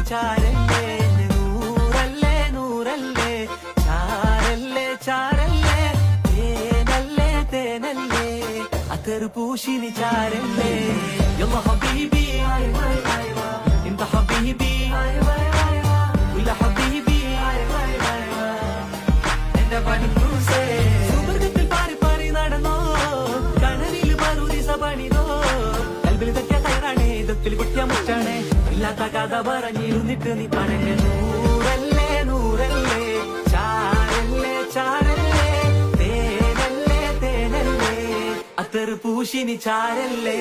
ചാരല്ലേ നൂറല്ലേ നൂറല്ലേ ചാരല്ലേ ചാരല്ലേ തേനല്ലേ തേനല്ലേ അത്തറ് പൂശിനി ചാരല്ലേ يلا حبيبي انت حبيبي ولا حبيبي എന്റെ പണിക്കൂസേ സുവർഗത്തിൽ പാറി പാറി നടന്നോ കണലിൽ മറുദിസ പണിതോ കൽബിൽ തെറ്റിയ കയറാണേ ഇതത്തിൽ പൊട്ടിയ മുറ്റാണേ ഇല്ലാത്ത കഥ പറഞ്ഞിരുന്നിട്ട് നീ പണങ്ങ നൂറല്ലേ നൂറല്ലേ ചാരല്ലേ ചാരല്ലേ തേനല്ലേ തേനല്ലേ അത്തറ് പൂശിനി ചാരല്ലേ